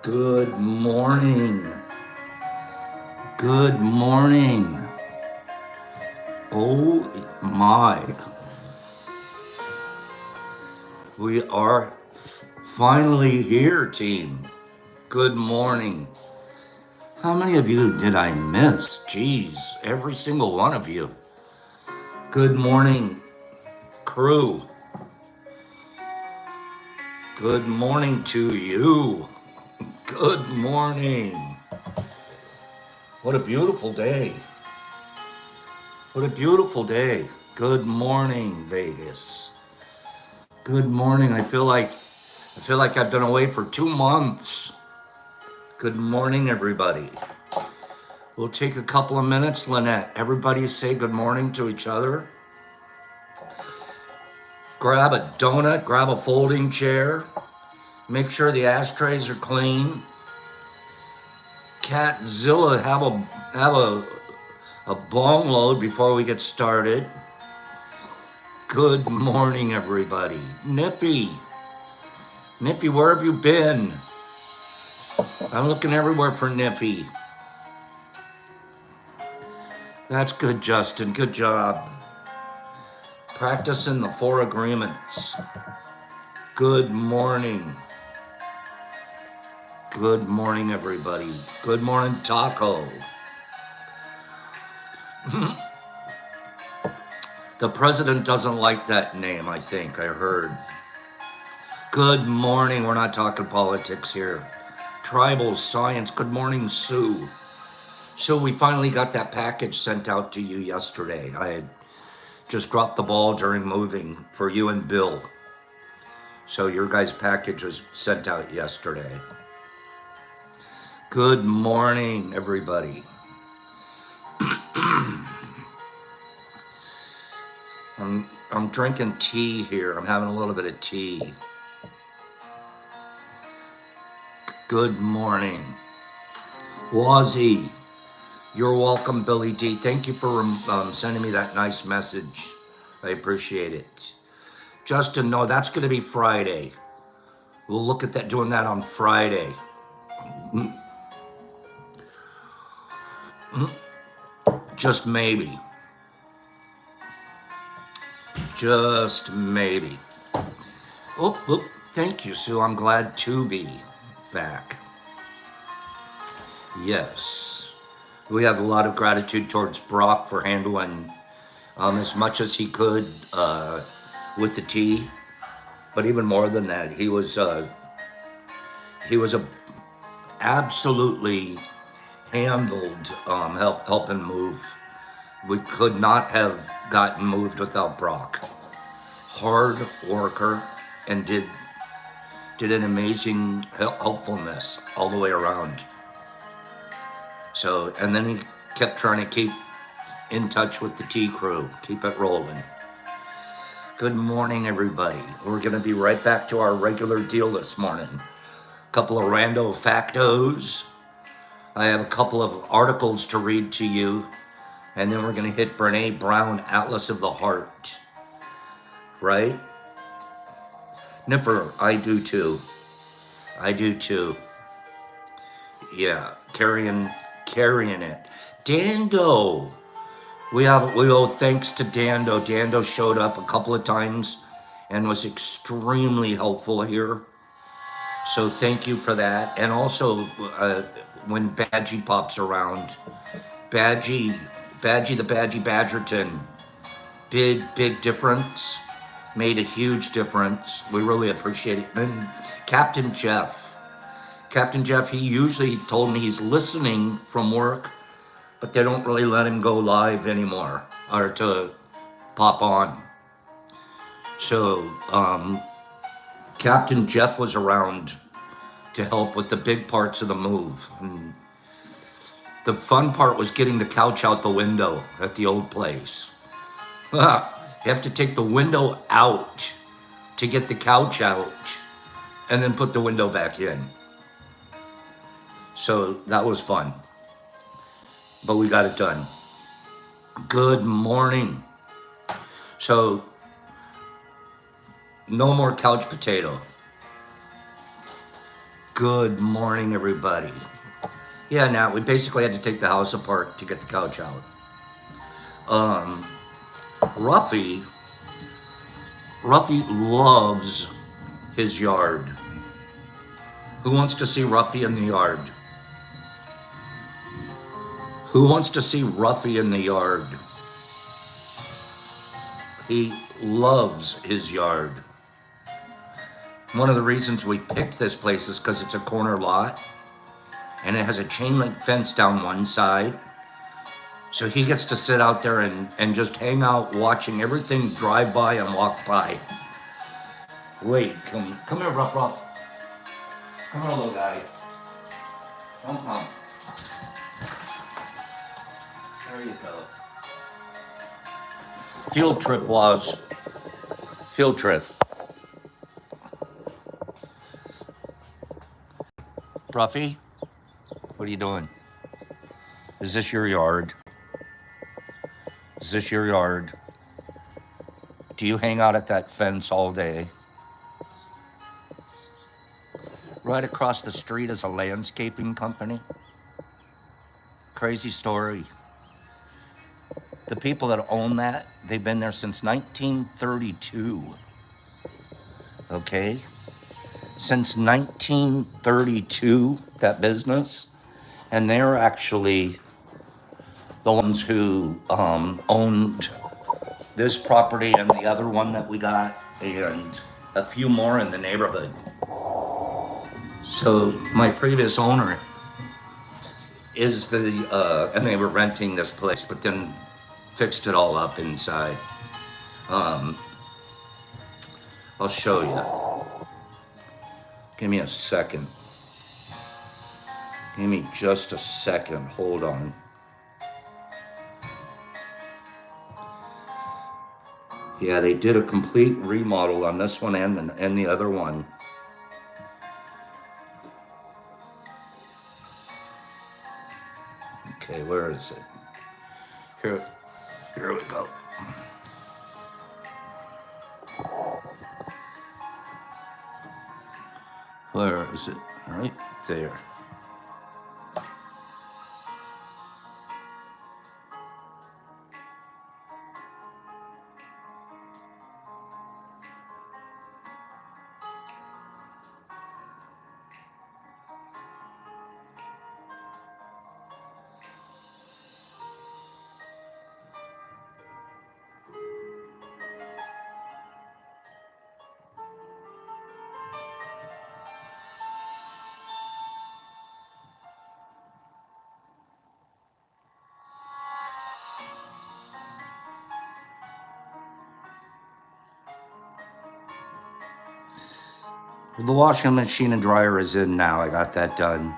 Good morning. Good morning. Oh my. We are finally here, team. Good morning. How many of you did I miss? Jeez, every single one of you. Good morning, crew. Good morning to you. Good morning. What a beautiful day. What a beautiful day. Good morning, Vegas. Good morning. I feel like I've been away for 2 months. Good morning, everybody. We'll take a couple of minutes, Lynette. Everybody say good morning to each other. Grab a donut, grab a folding chair. Make sure the ashtrays are clean. Catzilla, have a bong load before we get started. Good morning, everybody. Nippy, where have you been? I'm looking everywhere for Nippy. That's good, Justin. Good job. Practicing the 4 agreements. Good morning. Good morning, everybody. Good morning, Taco. The president doesn't like that name, I think. I heard. Good morning. We're not talking politics here. Tribal science. Good morning, Sue. So we finally got that package sent out to you yesterday. I had just dropped the ball during moving for you and Bill. So your guys' package was sent out yesterday. Good morning, everybody. I'm drinking tea here. I'm having a little bit of tea. Good morning. Wazzy. You're welcome, Billy D. Thank you for sending me that nice message. I appreciate it. Justin, no, that's going to be Friday. We'll look at that, doing that on Friday. Just maybe. Just maybe. Oh, thank you, Sue. I'm glad to be back. Yes. We have a lot of gratitude towards Brock for handling as much as he could with the tea. But even more than that, he was absolutely handled helping move. We could not have gotten moved without Brock. Hard worker and did an amazing helpfulness all the way around. So, and then he kept trying to keep in touch with the tea crew, keep it rolling. Good morning, everybody. We're going to be right back to our regular deal this morning. A couple of rando factos. I have a couple of articles to read to you. And then we're going to hit Brene Brown, Atlas of the Heart. Right? Nipper, I do too. I do too. Yeah, carrying it. Dando. We owe thanks to Dando. Dando showed up a couple of times and was extremely helpful here. So thank you for that. And also, when Badgie pops around, Badgie the Badgie Badgerton, big difference, made a huge difference. We really appreciate it. And Captain Jeff, he usually told me he's listening from work, but they don't really let him go live anymore or to pop on. So Captain Jeff was around to help with the big parts of the move. And the fun part was getting the couch out the window at the old place. You have to take the window out to get the couch out and then put the window back in. So that was fun. But we got it done. Good morning. So, no more couch potato. Good morning, everybody. Yeah, now we basically had to take the house apart to get the couch out. Ruffy loves his yard. Who wants to see Ruffy in the yard? Who wants to see Ruffy in the yard? He loves his yard. One of the reasons we picked this place is because it's a corner lot and it has a chain link fence down one side. So he gets to sit out there and just hang out watching everything drive by and walk by. Wait, come here, Ruff. Come here, little guy. Come. There you go. Field trip. Ruffy, what are you doing? Is this your yard? Do you hang out at that fence all day? Right across the street is a landscaping company. Crazy story. The people that own that, they've been there since 1932. Okay? Since 1932, that business. And they're actually the ones who owned this property and the other one that we got and a few more in the neighborhood. So my previous owner is and they were renting this place, but then fixed it all up inside. I'll show you. Give me a second. Give me just a second. Hold on. Yeah, they did a complete remodel on this one and the other one. Okay, where is it? Here we go. Where is it? Right there. The washing machine and dryer is in now. I got that done.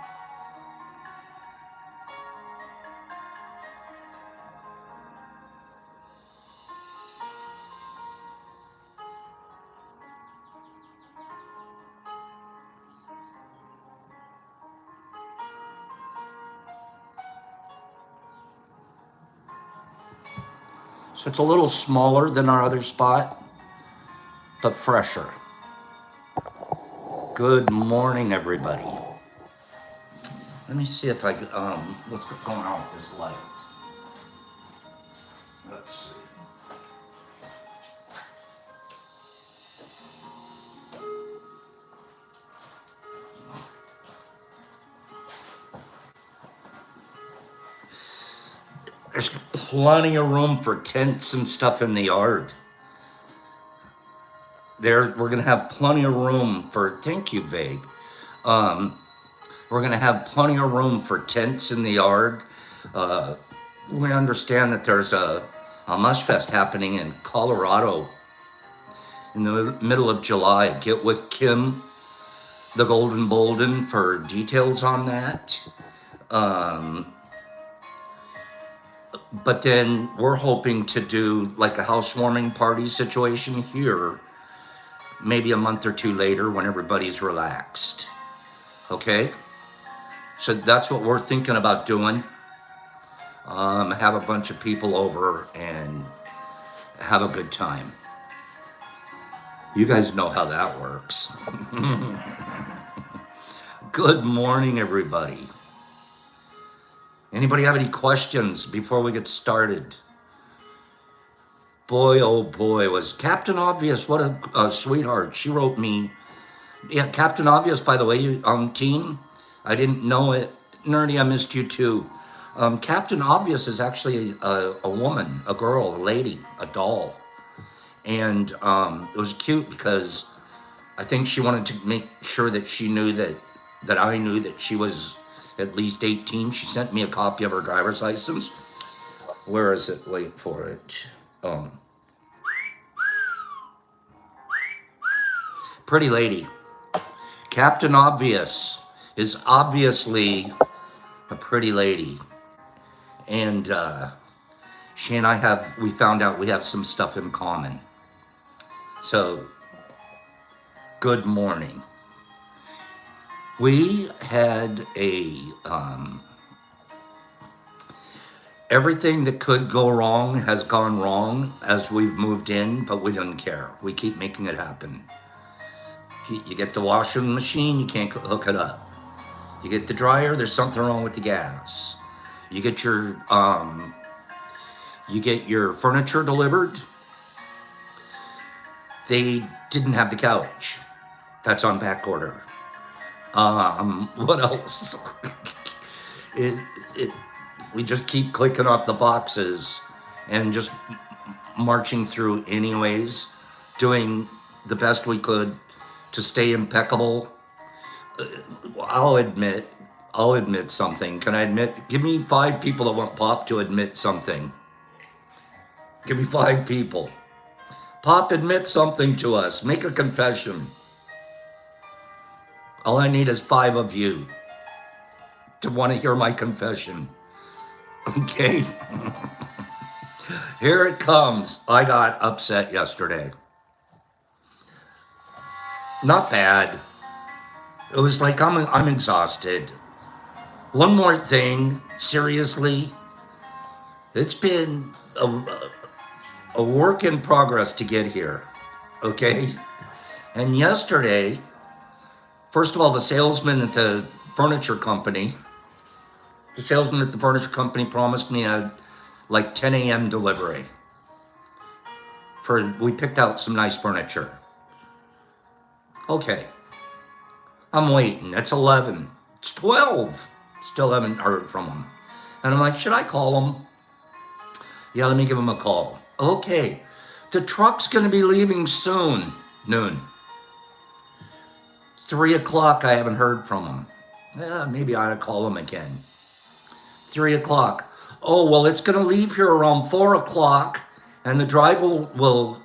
So it's a little smaller than our other spot, but fresher. Good morning, everybody. Let me see if I can, what's going on with this light? Let's see. There's plenty of room for tents and stuff in the yard. We're gonna have plenty of room for, thank you, Vague. We're gonna have plenty of room for tents in the yard. We understand that there's a Mush Fest happening in Colorado in the middle of July. Get with Kim, the Golden Bolden, for details on that. But then we're hoping to do like a housewarming party situation here, maybe a month or two later when everybody's relaxed. Okay? So that's what we're thinking about doing. Have a bunch of people over and have a good time. You guys know how that works. Good morning, everybody. Anybody have any questions before we get started? Boy, oh boy, was Captain Obvious, what a sweetheart. She wrote me. Yeah, Captain Obvious, by the way, you team. I didn't know it. Nerdy, I missed you too. Captain Obvious is actually a woman, a girl, a lady, a doll. And it was cute because I think she wanted to make sure that she knew that I knew that she was at least 18. She sent me a copy of her driver's license. Where is it? Wait for it. Pretty lady. Captain Obvious is obviously a pretty lady. And she and we found out we have some stuff in common. So, good morning. We had everything that could go wrong has gone wrong as we've moved in, but we don't care. We keep making it happen. You get the washing machine, you can't hook it up. You get the dryer, there's something wrong with the gas. You get your furniture delivered. They didn't have the couch. That's on back order. What else? We just keep clicking off the boxes and just marching through anyways, doing the best we could to stay impeccable. I'll admit something. Can I admit? Give me 5 people that want Pop to admit something. Give me 5 people. Pop, admit something to us. Make a confession. All I need is 5 of you to want to hear my confession. Okay? Here it comes. I got upset yesterday. Not bad. It was like I'm exhausted. One more thing, seriously. It's been a work in progress to get here. Okay? And yesterday, first of all, the salesman at the furniture company promised me a 10 a.m. delivery. We picked out some nice furniture. Okay. I'm waiting. It's 11. It's 12. Still haven't heard from him. And I'm like, should I call him? Yeah, let me give him a call. Okay. The truck's going to be leaving soon. Noon. 3 o'clock, I haven't heard from him. Maybe I ought to call him again. 3 o'clock. Oh, well, it's going to leave here around 4 o'clock, and the driver will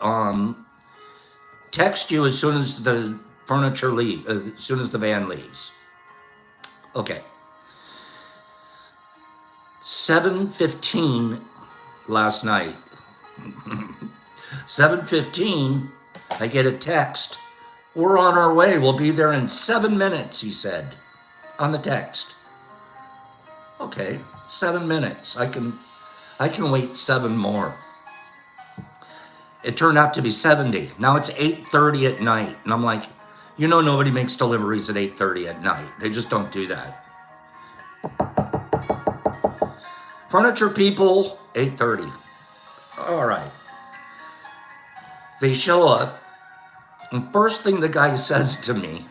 text you as soon as the furniture leaves, as soon as the van leaves. Okay. 7:15 last night. 7:15, I get a text. We're on our way. We'll be there in 7 minutes, he said, on the text. Okay, 7 minutes. I can wait 7 more. It turned out to be 70. Now it's 8:30 at night. And I'm like, nobody makes deliveries at 8:30 at night. They just don't do that. Furniture people, 8:30. All right. They show up. And first thing the guy says to me,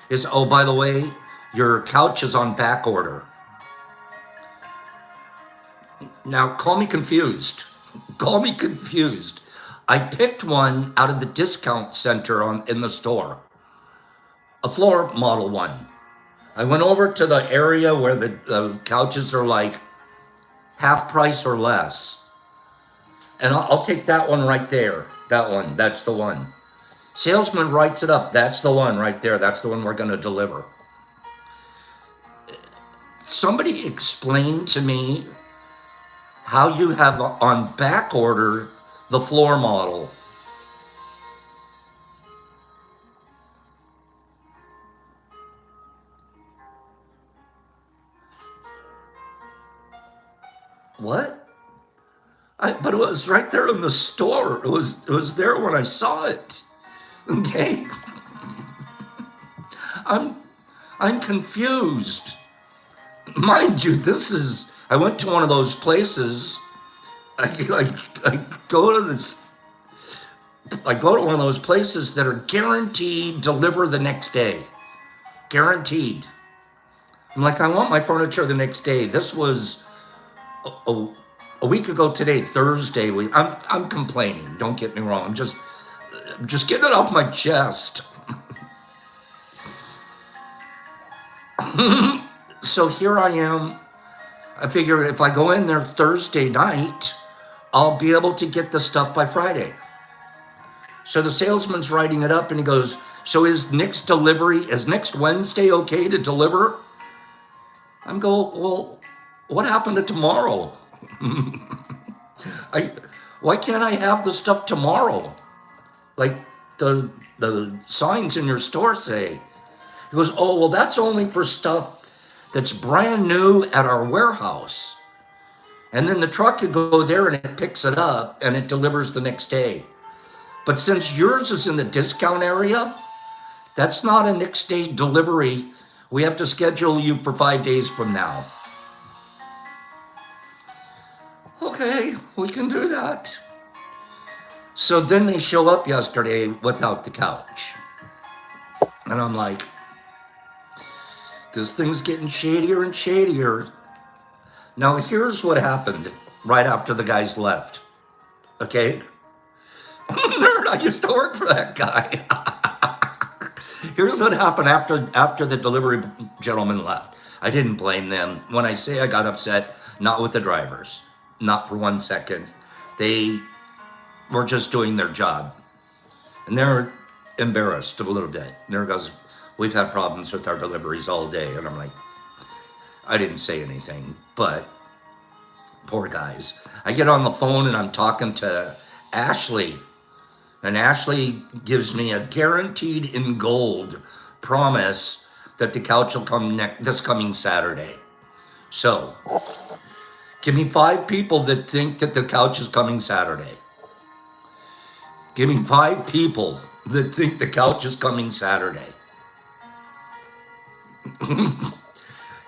is, oh, by the way, your couch is on back order. Now, call me confused. I picked one out of the discount center in the store, a floor model one. I went over to the area where the couches are like half price or less. And I'll take that one right there. That one, that's the one. Salesman writes it up. That's the one right there. That's the one we're going to deliver. Somebody explained to me how you have on back order the floor model. What? But it was right there in the store. It was there when I saw it. Okay. I'm I'm confused. Mind you, I went to one of those places. I go to this. I go to one of those places that are guaranteed deliver the next day. Guaranteed. I'm like, I want my furniture the next day. This was a, a week ago today, Thursday. I'm complaining. Don't get me wrong. I'm just getting it off my chest. So here I am. I figure if I go in there Thursday night, I'll be able to get the stuff by Friday. So the salesman's writing it up and he goes, so is next Wednesday okay to deliver? I'm going, well, what happened to tomorrow? Why can't I have the stuff tomorrow? Like the signs in your store say. He goes, oh, well, that's only for stuff that's brand new at our warehouse. And then the truck could go there and it picks it up and it delivers the next day. But since yours is in the discount area, that's not a next day delivery. We have to schedule you for 5 days from now. Okay, we can do that. So then they show up yesterday without the couch. And I'm like, this thing's getting shadier and shadier. Now here's what happened right after the guys left. Okay? Nerd, I used to work for that guy. Here's what happened after the delivery gentleman left. I didn't blame them. When I say I got upset, not with the drivers. Not for 1 second. They were just doing their job. And they're embarrassed a little bit. There goes, we've had problems with our deliveries all day. And I'm like, I didn't say anything, but poor guys. I get on the phone and I'm talking to Ashley. And Ashley gives me a guaranteed in gold promise that the couch will come this coming Saturday. So, give me 5 people that think that the couch is coming Saturday. Give me 5 people that think the couch is coming Saturday.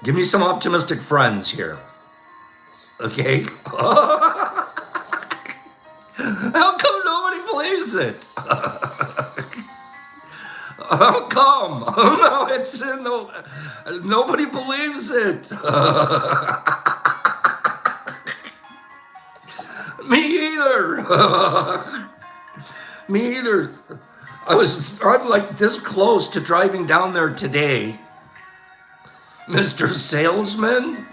Give me some optimistic friends here. Okay? How come nobody believes it? How come? No, it's in the... Nobody believes it. Me either. Me either. I'm like this close to driving down there today. Mr. Salesman,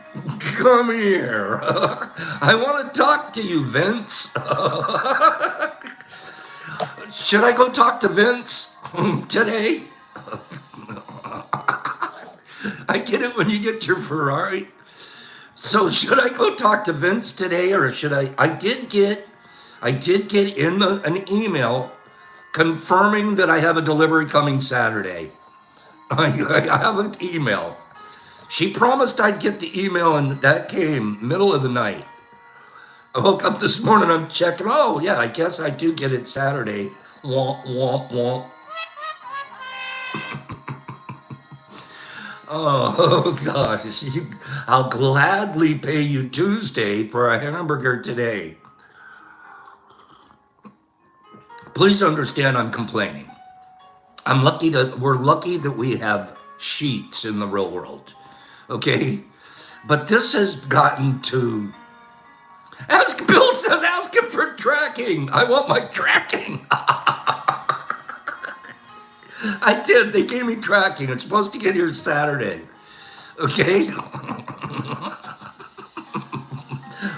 come here. I want to talk to you, Vince. Should I go talk to Vince today? I get it when you get your Ferrari. So should I go talk to Vince today, or should I? I did get in an email confirming that I have a delivery coming Saturday. I have an email. She promised I'd get the email, and that came middle of the night. I woke up this morning, I'm checking. Oh, yeah, I guess I do get it Saturday. Womp, womp, womp. Oh, gosh. I'll gladly pay you Tuesday for a hamburger today. Please understand I'm complaining. We're lucky that we have sheets in the real world. Okay? But this has gotten to... Bill says, ask him for tracking. I want my tracking. I did. They gave me tracking. It's supposed to get here Saturday. Okay?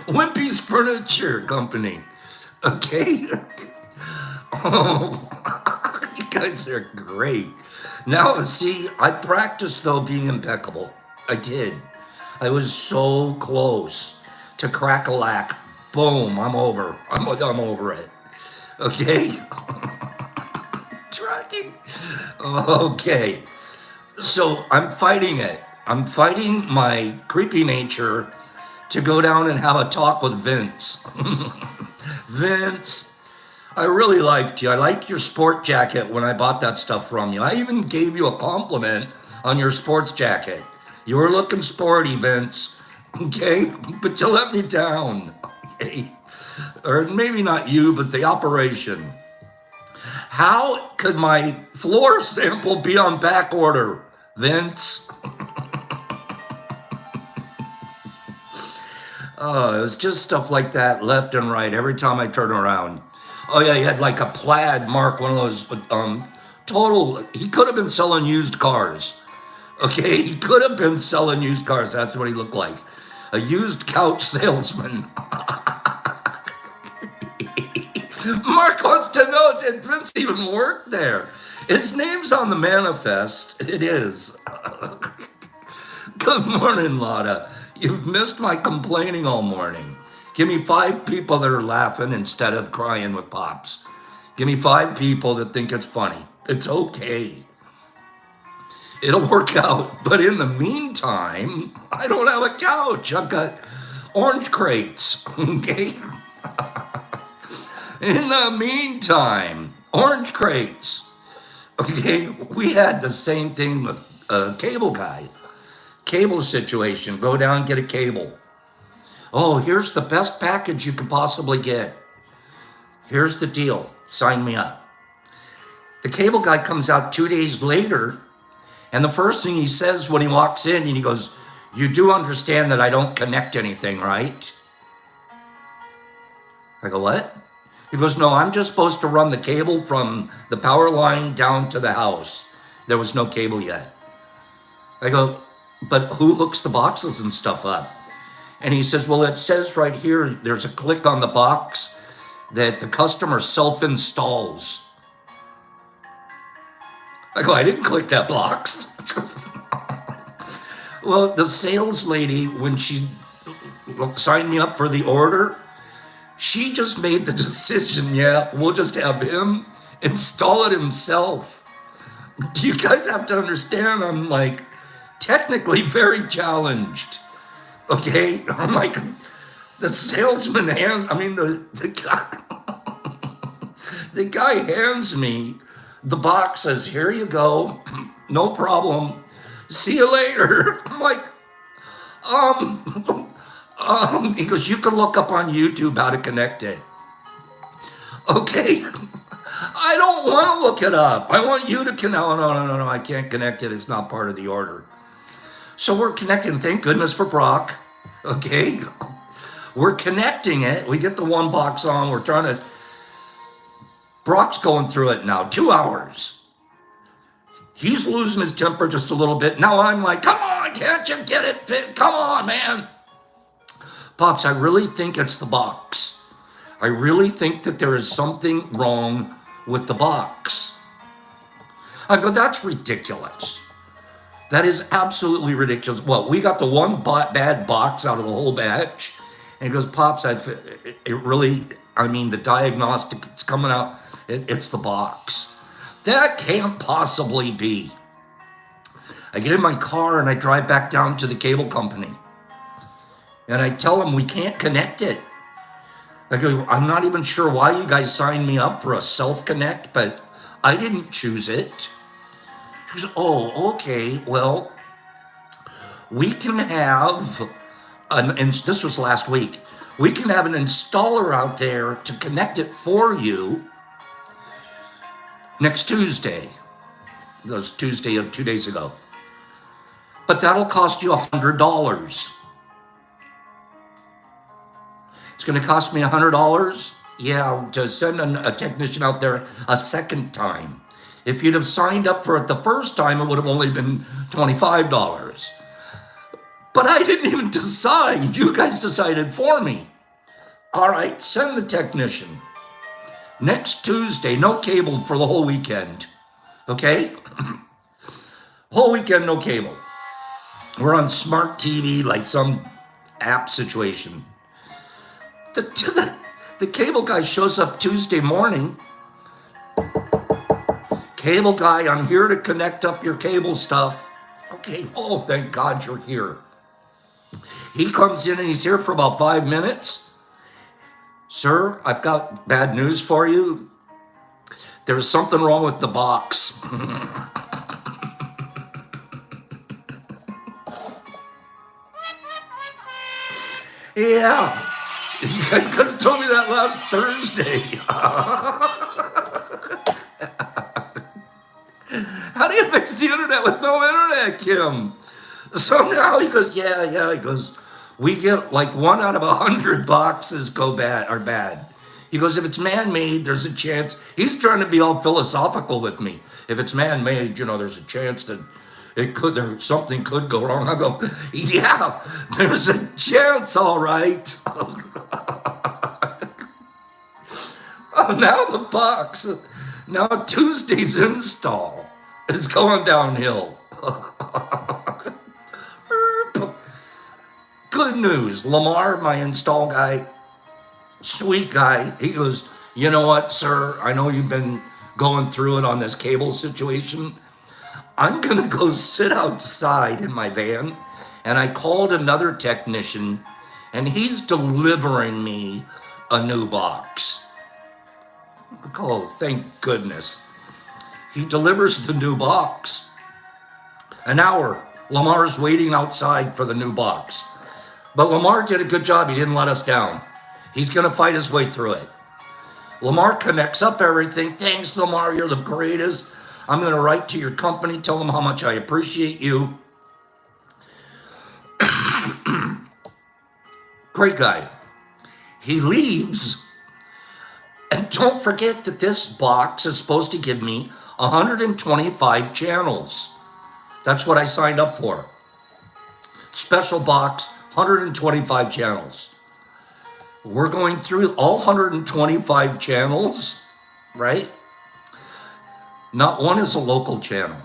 Wimpy's Furniture Company. Okay? Oh, you guys are great. Now, see, I practiced, though, being impeccable. I did. I was so close to crack-a-lack. Boom, I'm over. I'm over it. Okay? Tracking. Okay. So I'm fighting it. I'm fighting my creepy nature to go down and have a talk with Vince. Vince, I really liked you. I liked your sport jacket when I bought that stuff from you. I even gave you a compliment on your sports jacket. You were looking sporty, Vince. Okay, but you let me down. Okay, or maybe not you, but the operation. How could my floor sample be on back order, Vince? It was just stuff like that, left and right, every time I turn around. Oh yeah, he had like a plaid mark, one of those total. He could have been selling used cars. Okay, he could have been selling used cars. That's what he looked like, a used couch salesman. Mark wants to know, did Vince even work there? His name's on the manifest. It is. Good morning, Lotta. You've missed my complaining all morning. Give me 5 people that are laughing instead of crying with Pops. Give me 5 people that think it's funny. It's okay. It'll work out. But in the meantime, I don't have a couch. I've got orange crates. Okay? In the meantime, orange crates. Okay? We had the same thing with a cable guy. Cable situation. Go down, get a cable. Oh, here's the best package you could possibly get. Here's the deal. Sign me up. The cable guy comes out 2 days later, and the first thing he says when he walks in, and he goes, "You do understand that I don't connect anything, right?" I go, "What?" He goes, "No, I'm just supposed to run the cable from the power line down to the house. There was no cable yet." I go, "But who hooks the boxes and stuff up?" And he says, "Well, it says right here, there's a click on the box that the customer self-installs." I go, "I didn't click that box." Well, the sales lady, when she signed me up for the order, she just made the decision, yeah, we'll just have him install it himself. You guys have to understand, I'm like technically very challenged. Okay? I'm like, the salesman the guy hands me the box, says, "Here you go, no problem. See you later." I'm like, he goes, "You can look up on YouTube how to connect it." Okay. I don't want to look it up. I want you to connect. Oh, no, I can't connect it. It's not part of the order. So we're connecting. Thank goodness for Brock. Okay. We're connecting it. We get the one box on. We're trying to. Brock's going through it now. 2 hours. He's losing his temper just a little bit. Now I'm like, "Come on, can't you get it fit? Come on, man." Pops, I really think it's the box. I really think that there is something wrong with the box. I go, "That's ridiculous. That is absolutely ridiculous." Well, we got the one bad box out of the whole batch. And he goes, "Pops, the diagnostic that's coming out, it's the box." That can't possibly be. I get in my car and I drive back down to the cable company. And I tell them we can't connect it. I go, "I'm not even sure why you guys signed me up for a self-connect, but I didn't choose it." She goes, "Oh, okay, well, we can have," and this was last week, "we can have an installer out there to connect it for you next Tuesday." That was Tuesday of 2 days ago. "But that'll cost you $100. It's going to cost me $100? Yeah, to send a technician out there a second time. If you'd have signed up for it the first time, it would have only been $25. But I didn't even decide. You guys decided for me. All right, send the technician. Next Tuesday, no cable for the whole weekend. Okay? Whole weekend, no cable. We're on smart TV, like some app situation. The cable guy shows up Tuesday morning. "Cable guy, I'm here to connect up your cable stuff." Okay, oh, thank God you're here. He comes in and he's here for about 5 minutes. Sir, I've got bad news for you. There's something wrong with the box. Yeah. You guys could have told me that last Thursday. How do you fix the internet with no internet, Kim? So now he goes, yeah. He goes, we get like 1 out of 100 boxes go bad are bad. He goes, if it's man-made, there's a chance. He's trying to be all philosophical with me. If it's man-made, there's a chance that something could go wrong. I go, yeah, there's a chance, all right. Oh, now Tuesday's install is going downhill. Good news, Lamar, my install guy, sweet guy, he goes, you know what, sir, I know you've been going through it on this cable situation. I'm going to go sit outside in my van, and I called another technician, and he's delivering me a new box. Oh, thank goodness. He delivers the new box. An hour, Lamar's waiting outside for the new box. But Lamar did a good job. He didn't let us down. He's going to fight his way through it. Lamar connects up everything. Thanks, Lamar. You're the greatest. I'm going to write to your company, tell them how much I appreciate you. Great guy. He leaves. And don't forget that this box is supposed to give me 125 channels. That's what I signed up for. Special box, 125 channels. We're going through all 125 channels, right? Not one is a local channel.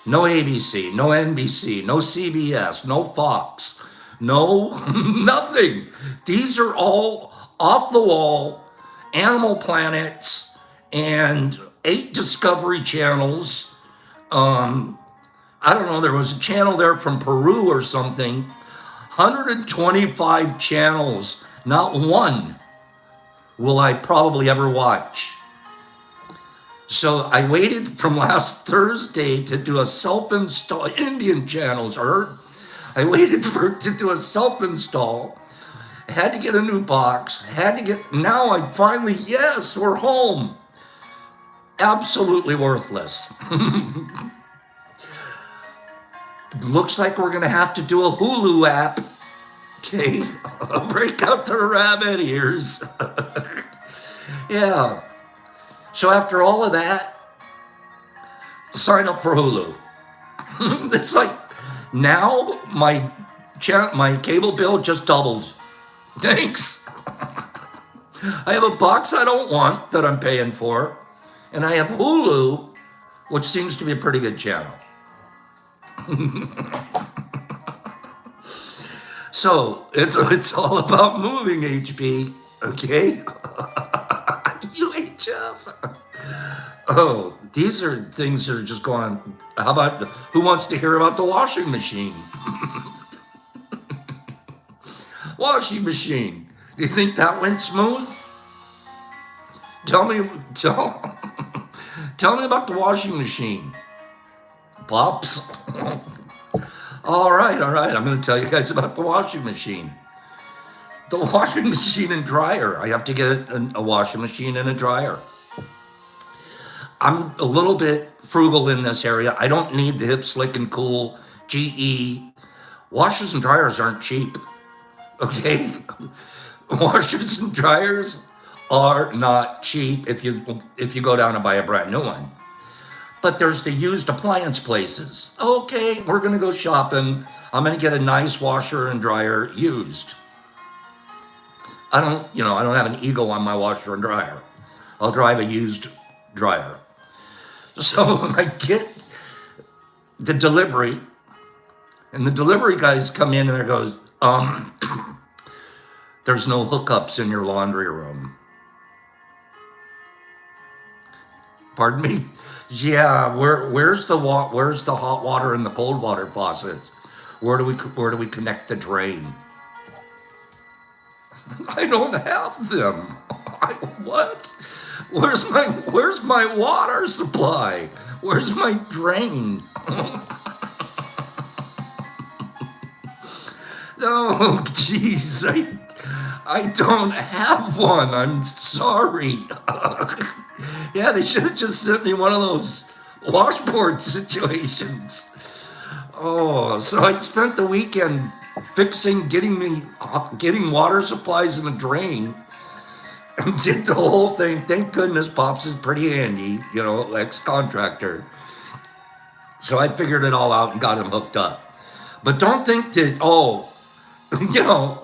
No ABC, no NBC, no CBS, no Fox, no nothing. These are all off the wall Animal Planets and 8 Discovery channels. I don't know, there was a channel there from Peru or something. 125 channels. Not one will I probably ever watch. So I waited from last Thursday to do a self-install. Indian channels, I waited to do a self-install. Had to get a new box. Now I finally, yes, we're home. Absolutely worthless. Looks like we're going to have to do a Hulu app. Okay, I'll break out the rabbit ears. Yeah. So after all of that, sign up for Hulu. It's like now my cable bill just doubled. Thanks. I have a box I don't want that I'm paying for, and I have Hulu, which seems to be a pretty good channel. So it's all about moving, HB. Okay. UHF. Oh, these are things that are just going. How about who wants to hear about the washing machine? Washing machine. Do you think that went smooth? Tell me about the washing machine. Pops. All right. I'm going to tell you guys about the washing machine. The washing machine and dryer. I have to get a washing machine and a dryer. I'm a little bit frugal in this area. I don't need the hip, slick, and cool GE. Washers and dryers aren't cheap. Okay? Washers and dryers are not cheap if you go down and buy a brand new one. But there's the used appliance places. Okay, we're going to go shopping. I'm going to get a nice washer and dryer used. I don't have an ego on my washer and dryer. I'll drive a used dryer. So I get the delivery, and the delivery guys come in and there goes, there's no hookups in your laundry room. Pardon me? Yeah, where's the hot water and the cold water faucets? Where do we connect the drain? I don't have them. What? Where's my water supply? Where's my drain? Oh, jeez, I don't have one. I'm sorry. Yeah, they should have just sent me one of those washboard situations. Oh, so I spent the weekend getting water supplies in the drain, and did the whole thing. Thank goodness Pops is pretty handy, ex-contractor. So I figured it all out and got him hooked up. But don't think that, you know,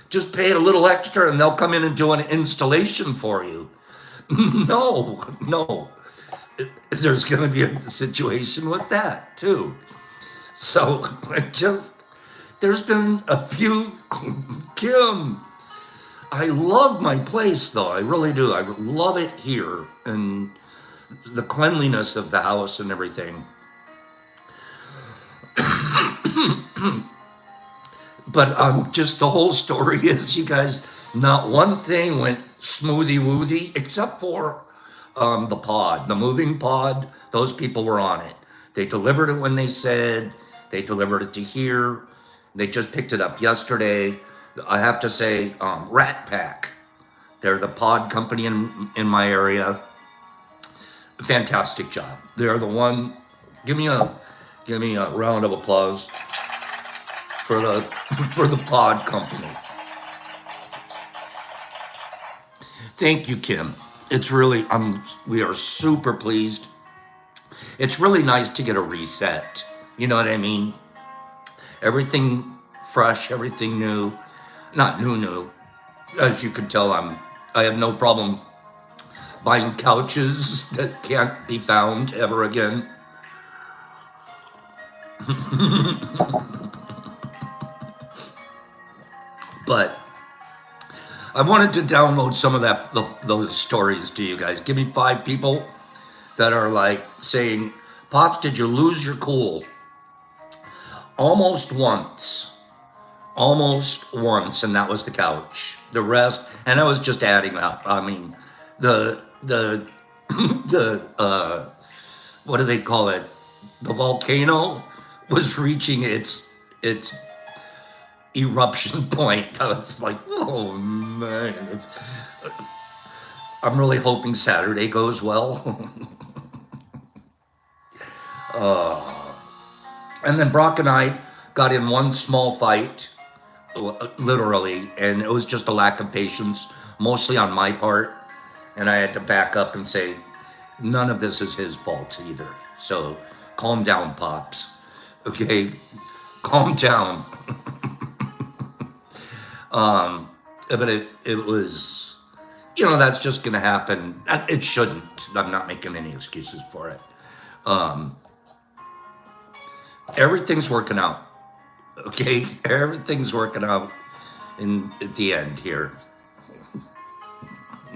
just pay a little extra and they'll come in and do an installation for you. No. There's going to be a situation with that too. So there's been a few, Kim, I love my place though. I really do. I love it here and the cleanliness of the house and everything. But just the whole story is, you guys, not one thing went smoothie woozy except for the moving pod. Those people were on it. They delivered it when they said. They delivered it to here. They just picked it up yesterday. I have to say, Rat Pack. They're the pod company in my area. Fantastic job. They're the one. Give me a round of applause for the pod company. Thank you, Kim. It's really we are super pleased. It's really nice to get a reset. You know what I mean? Everything fresh, everything new. Not new. As you can tell, I have no problem buying couches that can't be found ever again. But I wanted to download some of those stories to you guys. Give me 5 people that are like saying, Pops, did you lose your cool? Almost once, and that was the couch. The rest, and I was just adding up. I mean, the what do they call it? The volcano was reaching its eruption point. I was like, oh man. I'm really hoping Saturday goes well. And then Brock and I got in one small fight, literally, and it was just a lack of patience, mostly on my part. And I had to back up and say, none of this is his fault either. So calm down, Pops. Okay? Calm down. But it was, that's just going to happen. It shouldn't. I'm not making any excuses for it. Everything's working out. Okay? Everything's working out at the end here.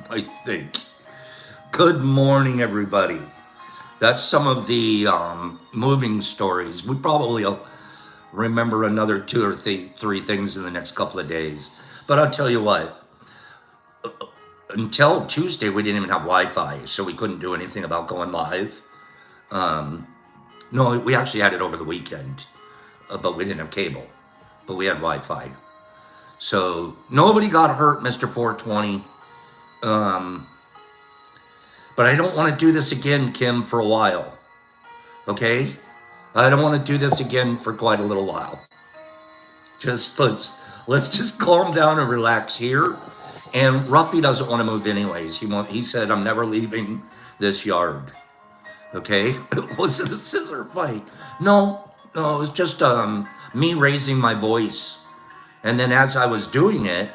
I think. Good morning, everybody. That's some of the moving stories. We probably will remember another 2 or 3 things in the next couple of days. But I'll tell you what, until Tuesday, we didn't even have Wi-Fi, so we couldn't do anything about going live. No, we actually had it over the weekend, but we didn't have cable, but we had Wi-Fi. So nobody got hurt, Mr. 420. But I don't want to do this again, Kim, for a while. Okay? I don't want to do this again for quite a little while. Just let's just calm down and relax here. And Ruffy doesn't want to move anyways. He said, I'm never leaving this yard. Okay? Was it a scissor fight? No, it was just me raising my voice. And then as I was doing it,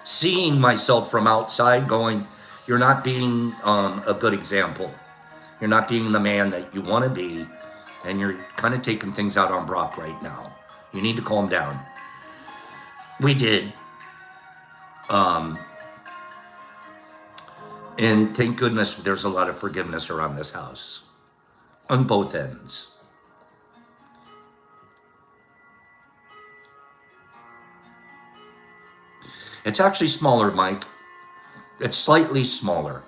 seeing myself from outside going, you're not being a good example. You're not being the man that you want to be. And you're kind of taking things out on Brock right now. You need to calm down. We did. And thank goodness there's a lot of forgiveness around this house. On both ends. It's actually smaller, Mike. It's slightly smaller.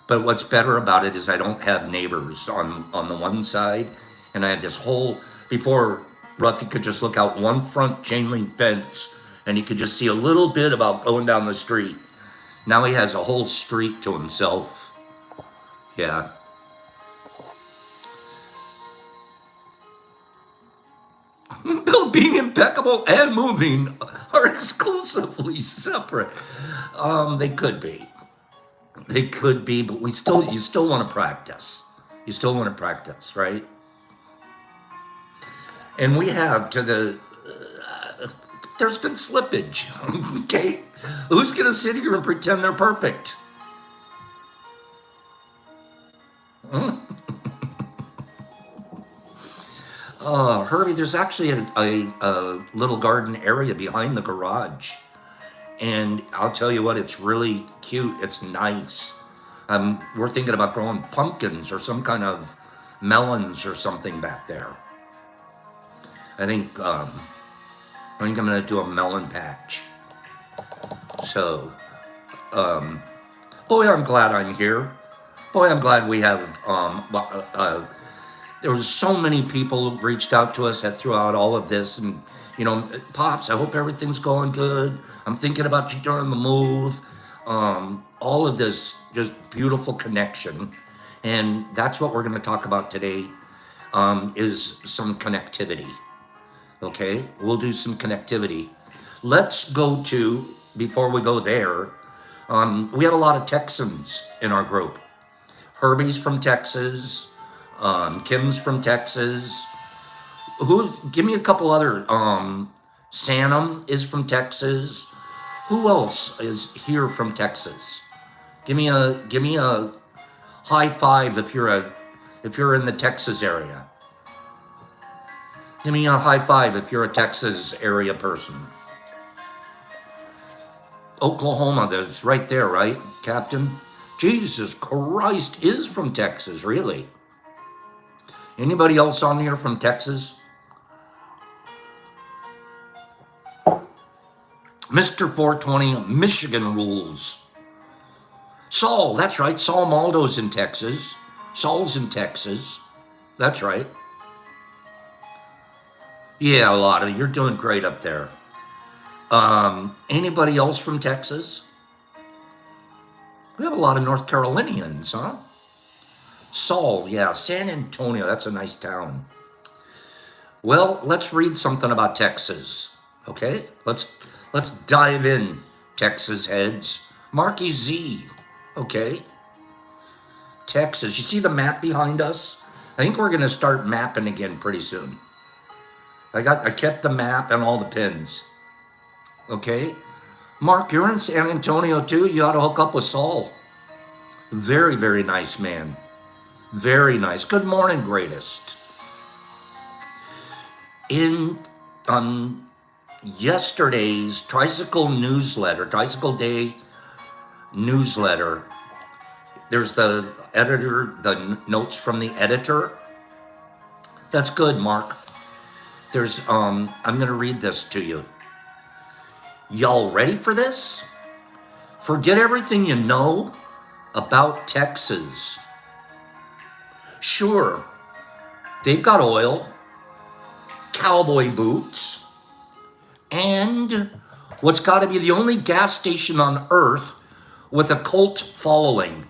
But what's better about it is I don't have neighbors on the one side. And I have this whole, before Ruffy could just look out one front chain link fence and he could just see a little bit about going down the street. Now he has a whole street to himself. Yeah. Being impeccable and moving are exclusively separate. They could be. They could be, but you still want to practice. You still want to practice, right? And we have there's been slippage, okay? Who's going to sit here and pretend they're perfect? Herbie, there's actually a little garden area behind the garage. And I'll tell you what, it's really cute. It's nice. We're thinking about growing pumpkins or some kind of melons or something back there. I think I'm gonna do a melon patch. So, boy, I'm glad I'm here. Boy, I'm glad we have. There was so many people who reached out to us throughout all of this, and Pops, I hope everything's going good. I'm thinking about you during the move. All of this just beautiful connection, and that's what we're going to talk about today. Is some connectivity. Okay, we'll do some connectivity. Let's go to, before we go there, we have a lot of Texans in our group. Herbie's from Texas. Kim's from Texas. Give me a couple other. Sanam is from Texas. Who else is here from Texas? Give me a high five if you're in the Texas area. Give me a high five if you're a Texas area person. Oklahoma, that's right there, right, Captain? Jesus Christ is from Texas, really. Anybody else on here from Texas? Mr. 420, Michigan rules. Saul, that's right. Saul Maldo's in Texas. Saul's in Texas. That's right. Yeah, a lot of you. You're doing great up there. Anybody else from Texas? We have a lot of North Carolinians, huh? Saul, yeah, San Antonio, that's a nice town. Well, let's read something about Texas, okay? Let's dive in, Texas heads. Marky Z, okay? Texas, you see the map behind us? I think we're gonna start mapping again pretty soon. I kept the map and all the pins, okay? Mark, you're in San Antonio too. You ought to hook up with Saul. Very, very nice man. Very nice. Good morning, greatest. In yesterday's Tricycle Day newsletter, there's the editor, the notes from the editor. That's good, Mark. There's I'm gonna read this to you. Y'all ready for this? Forget everything you know about Texas. Sure, they've got oil, cowboy boots, and what's got to be the only gas station on earth with a cult following.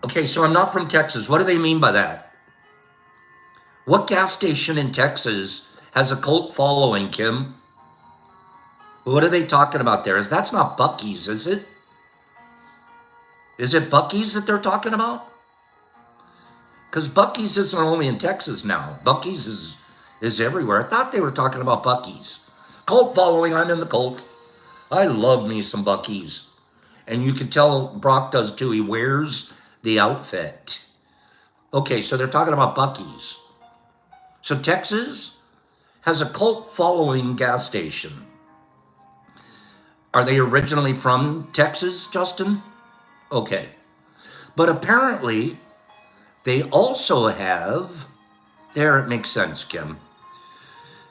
Okay, so I'm not from Texas. What do they mean by that? What gas station in Texas has a cult following, Kim? What are they talking about there? That's not Buc-ee's, is it? Is it Buc-ee's that they're talking about? Because Buc-ee's isn't only in Texas now. Buc-ee's is everywhere. I thought they were talking about Buc-ee's. Cult following, I'm in the cult. I love me some Buc-ee's. And you can tell Brock does too. He wears the outfit. Okay, so they're talking about Buc-ee's. So Texas has a cult following gas station. Are they originally from Texas, Justin? Okay. But apparently, they also have, there it makes sense, Kim.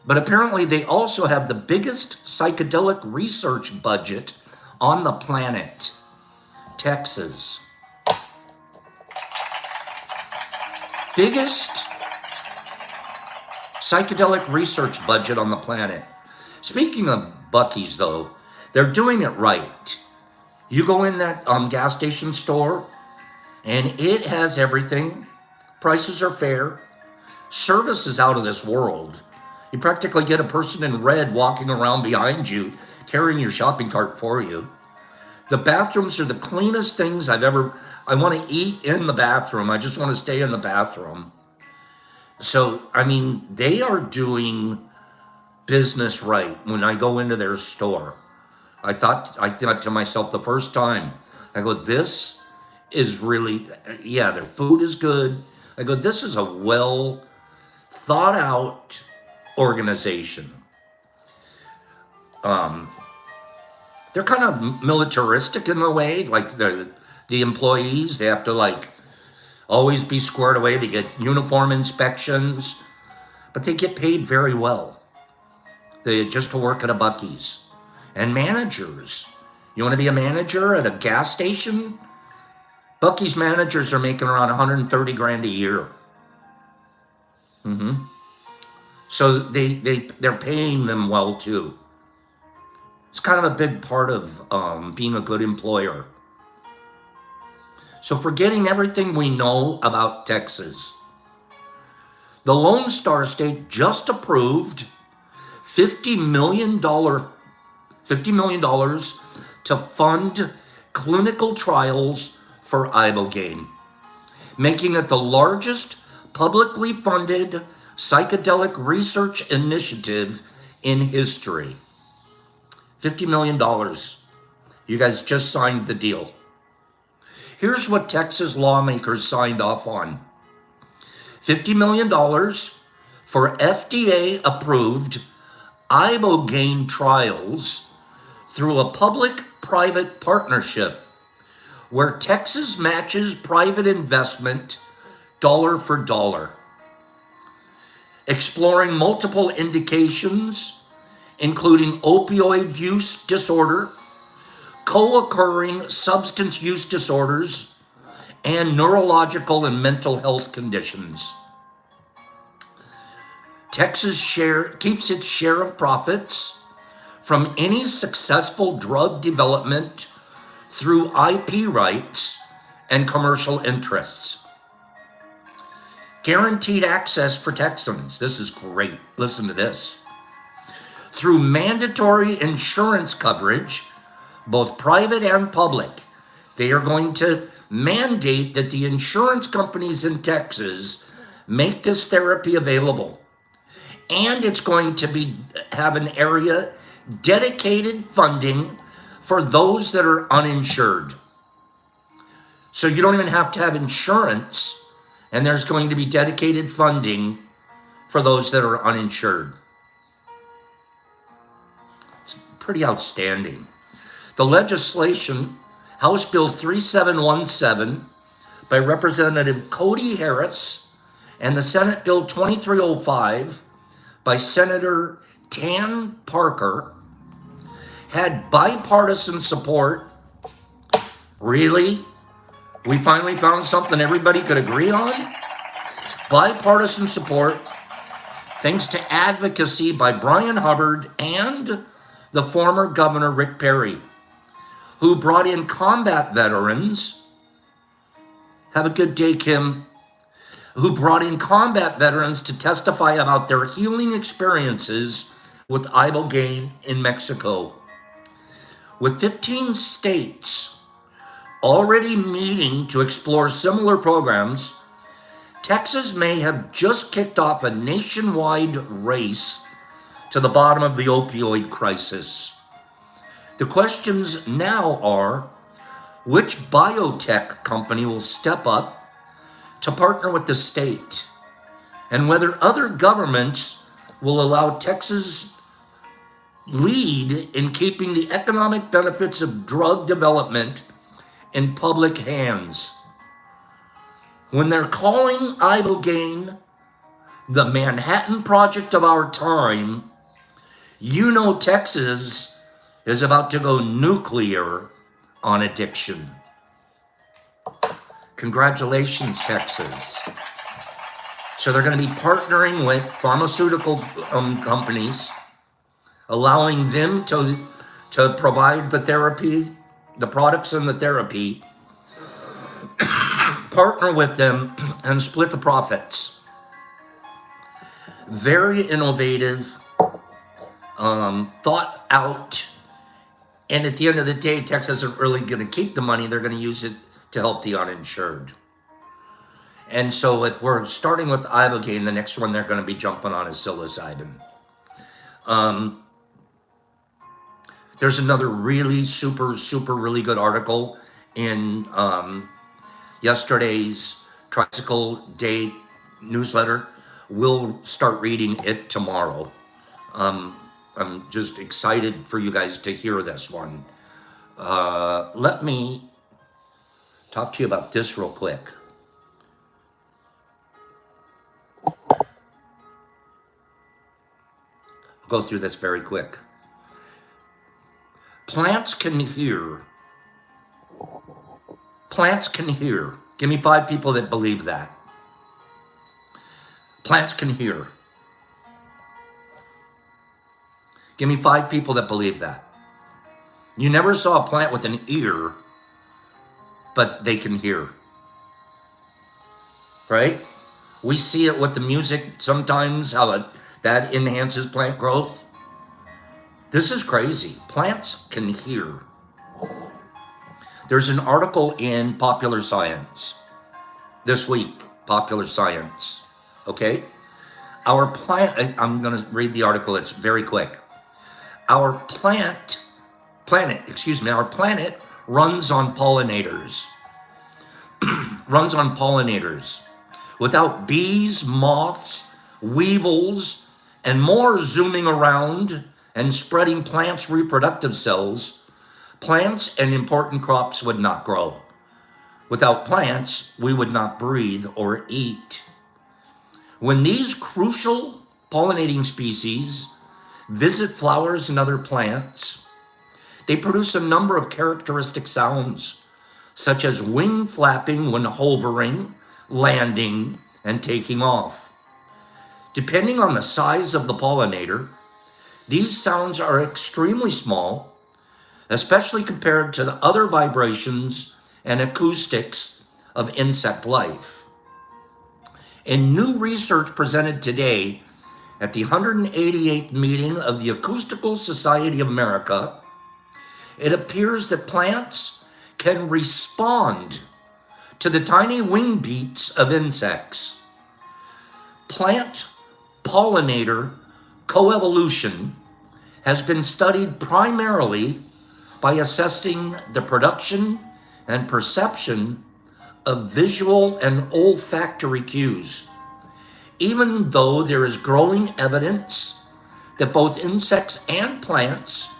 But apparently they also have the biggest psychedelic research budget on the planet. Texas. Biggest psychedelic research budget on the planet. Speaking of Buc-ee's, though, they're doing it right. You go in that gas station store, and it has everything. Prices are fair. Service is out of this world. You practically get a person in red walking around behind you, carrying your shopping cart for you. The bathrooms are the cleanest things I've ever... I want to eat in the bathroom. I just want to stay in the bathroom. So, I mean, they are doing business right when I go into their store. I thought to myself the first time, I go, this is really, yeah, their food is good. I go, this is a well thought out organization. They're kind of militaristic in a way, like the employees, they have to like always be squared away. They get uniform inspections, but they get paid very well. They just to work at a Buc-ee's. And managers, you want to be a manager at a gas station? Buc-ee's managers are making around 130 grand a year. So they're paying them well too. It's kind of a big part of being a good employer. So forgetting everything we know about Texas, the Lone Star State just approved $50 million to fund clinical trials for ibogaine, making it the largest publicly funded psychedelic research initiative in history. $50 million. You guys just signed the deal. Here's what Texas lawmakers signed off on. $50 million for FDA-approved ibogaine trials through a public-private partnership where Texas matches private investment dollar for dollar, exploring multiple indications, including opioid use disorder, co-occurring substance use disorders, and neurological and mental health conditions. Texas keeps its share of profits from any successful drug development through IP rights and commercial interests. Guaranteed access for Texans. This is great. Listen to this. Through mandatory insurance coverage, both private and public, they are going to mandate that the insurance companies in Texas make this therapy available. And it's going to have an area dedicated funding for those that are uninsured. So you don't even have to have insurance, and there's going to be dedicated funding for those that are uninsured. It's pretty outstanding. The legislation, House Bill 3717 by Representative Cody Harris and the Senate Bill 2305 by Senator Tan Parker, had bipartisan support. Really? We finally found something everybody could agree on? Bipartisan support, thanks to advocacy by Brian Hubbard and the former Governor Rick Perry, who brought in combat veterans. Have a good day, Kim. Who brought in combat veterans to testify about their healing experiences with ibogaine in Mexico. With 15 states already meeting to explore similar programs, Texas may have just kicked off a nationwide race to the bottom of the opioid crisis. The questions now are, which biotech company will step up to partner with the state, and whether other governments will allow Texas lead in keeping the economic benefits of drug development in public hands. When they're calling ibogaine the Manhattan Project of our time, you know Texas is about to go nuclear on addiction. Congratulations, Texas. So they're going to be partnering with pharmaceutical companies, allowing them to provide the therapy, the products and the therapy, partner with them and split the profits. Very innovative, thought out. And at the end of the day, Texas isn't really going to keep the money. They're going to use it to help the uninsured. And so if we're starting with Ibogaine, the next one they're going to be jumping on is psilocybin. There's another really super really good article in yesterday's Tricycle Day newsletter. We'll start reading it tomorrow. I'm just excited for you guys to hear this one. Let me talk to you about this real quick. I'll go through this very quick. Plants can hear. Plants can hear. Give me 5 people that believe that. Plants can hear. Give me 5 people that believe that. You never saw a plant with an ear, but they can hear. Right? We see it with the music sometimes, how that enhances plant growth. This is crazy. Plants can hear. There's an article in Popular Science this week, Popular Science, okay? Our plant, I'm gonna read the article, it's very quick. Our planet runs on pollinators. Runs on pollinators. Without bees, moths, weevils, and more zooming around and spreading plants' reproductive cells, plants and important crops would not grow. Without plants, we would not breathe or eat. When these crucial pollinating species visit flowers and other plants, they produce a number of characteristic sounds, such as wing flapping when hovering, landing, and taking off. Depending on the size of the pollinator, these sounds are extremely small, especially compared to the other vibrations and acoustics of insect life. In new research presented today at the 188th meeting of the Acoustical Society of America, it appears that plants can respond to the tiny wing beats of insects. Plant pollinator coevolution has been studied primarily by assessing the production and perception of visual and olfactory cues, even though there is growing evidence that both insects and plants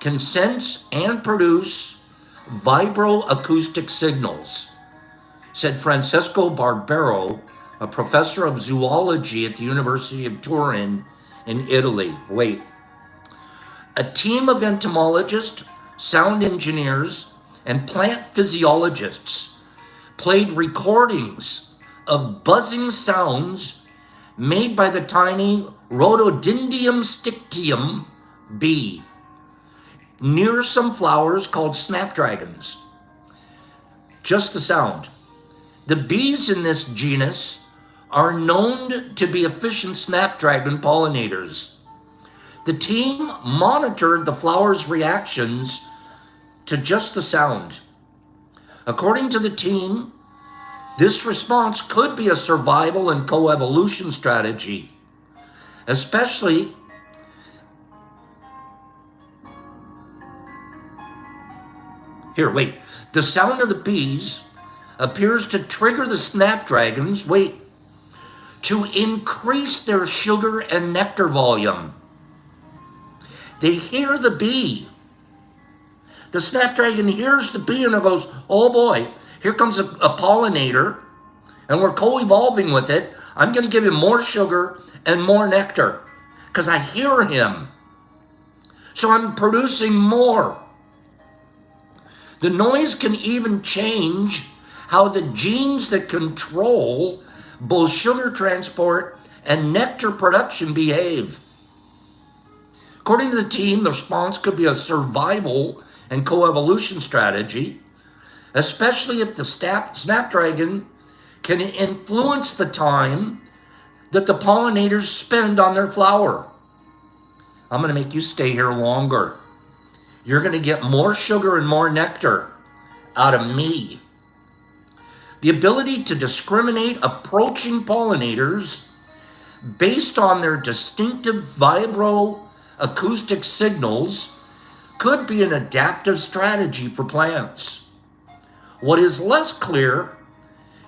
can sense and produce vibroacoustic signals, said Francesco Barbero, a professor of zoology at the University of Turin in Italy. Wait. A team of entomologists, sound engineers, and plant physiologists played recordings of buzzing sounds made by the tiny Rhododendron stichtium bee near some flowers called snapdragons. Just the sound. The bees in this genus are known to be efficient snapdragon pollinators. The team monitored the flowers' reactions to just the sound. According to the team, this response could be a survival and coevolution strategy, especially the sound of the bees appears to trigger the snapdragons, to increase their sugar and nectar volume. They hear the bee. The snapdragon hears the bee and it goes, oh boy, here comes a pollinator, and we're co-evolving with it. I'm going to give him more sugar and more nectar because I hear him. So I'm producing more. The noise can even change how the genes that control both sugar transport and nectar production behave. According to the team, the response could be a survival and coevolution strategy, especially if the snapdragon can influence the time that the pollinators spend on their flower. I'm going to make you stay here longer. You're going to get more sugar and more nectar out of me. The ability to discriminate approaching pollinators based on their distinctive vibro-acoustic signals could be an adaptive strategy for plants. What is less clear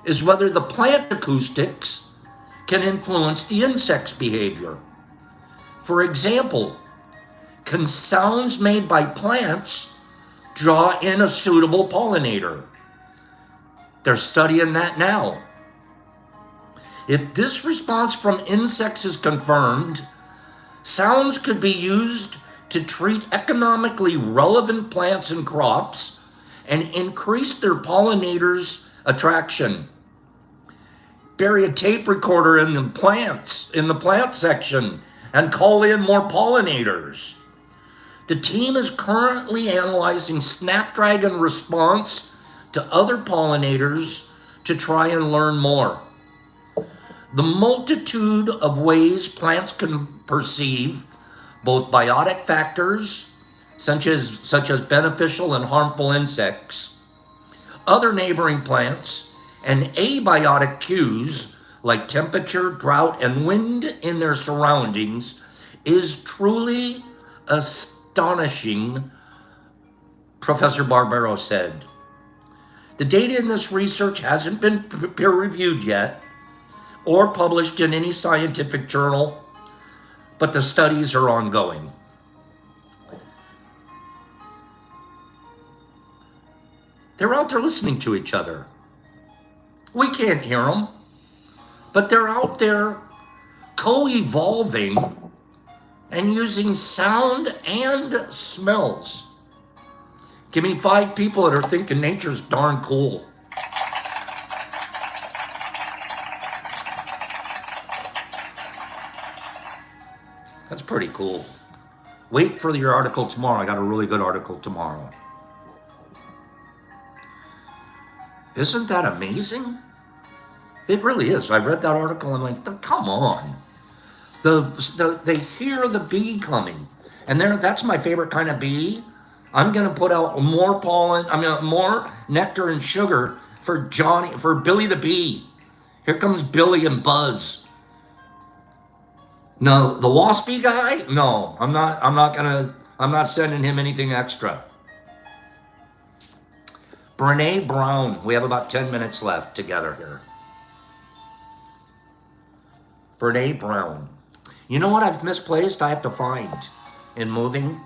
is whether the plant acoustics can influence the insect's behavior. For example, can sounds made by plants draw in a suitable pollinator? They're studying that now. If this response from insects is confirmed, sounds could be used to treat economically relevant plants and crops and increase their pollinators' attraction. Bury a tape recorder in the plant section, and call in more pollinators. The team is currently analyzing snapdragon response to other pollinators to try and learn more. The multitude of ways plants can perceive both biotic factors, such as beneficial and harmful insects, other neighboring plants, and abiotic cues like temperature, drought, and wind in their surroundings is truly astonishing, Professor Barbero said. The data in this research hasn't been peer-reviewed yet or published in any scientific journal, but the studies are ongoing. They're out there listening to each other. We can't hear them, but they're out there co-evolving and using sound and smells. Give me 5 people that are thinking nature's darn cool. That's pretty cool. Wait for your article tomorrow. I got a really good article tomorrow. Isn't that amazing? It really is. I read that article and I'm like, come on. They hear the bee coming. And that's my favorite kind of bee. I'm going to put out more more nectar and sugar for Billy the bee. Here comes Billy and Buzz. No, the waspy guy? No, I'm not sending him anything extra. Brene Brown, we have about 10 minutes left together here. Brene Brown. You know what I've misplaced? I have to find in moving.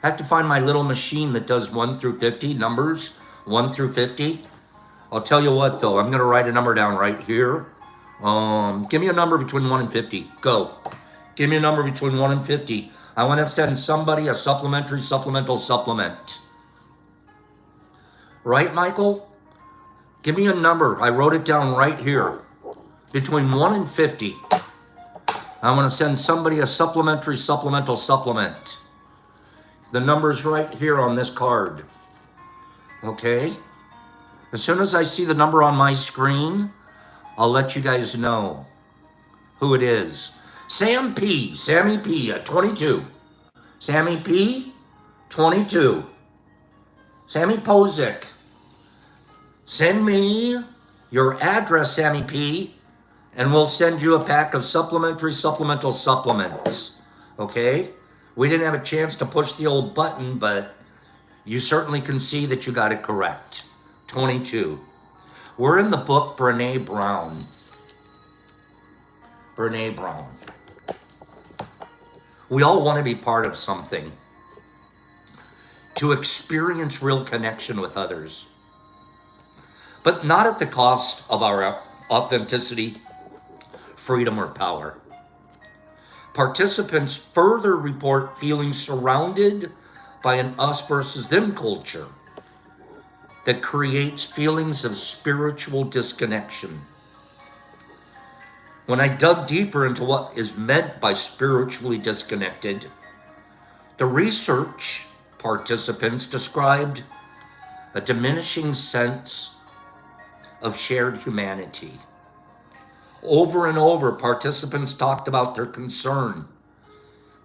I have to find my little machine that does 1 through 50 numbers, 1 through 50. I'll tell you what though, I'm gonna write a number down right here. Give me a number between 1 and 50. Go. Give me a number between 1 and 50. I want to send somebody a supplemental supplement. Right, Michael? Give me a number. I wrote it down right here. Between 1 and 50. I want to send somebody a supplemental supplement. The number's right here on this card. Okay? As soon as I see the number on my screen, I'll let you guys know who it is. Sammy P at 22. Sammy P, 22. Sammy Pozick. Send me your address, Sammy P, and we'll send you a pack of supplemental supplements. Okay? We didn't have a chance to push the old button, but you certainly can see that you got it correct. 22. We're in the book Brene Brown. Brene Brown. We all want to be part of something. To experience real connection with others. But not at the cost of our authenticity freedom, or power. Participants further report feeling surrounded by an us versus them culture that creates feelings of spiritual disconnection. When I dug deeper into what is meant by spiritually disconnected, the research participants described a diminishing sense of shared humanity. Over and over, participants talked about their concern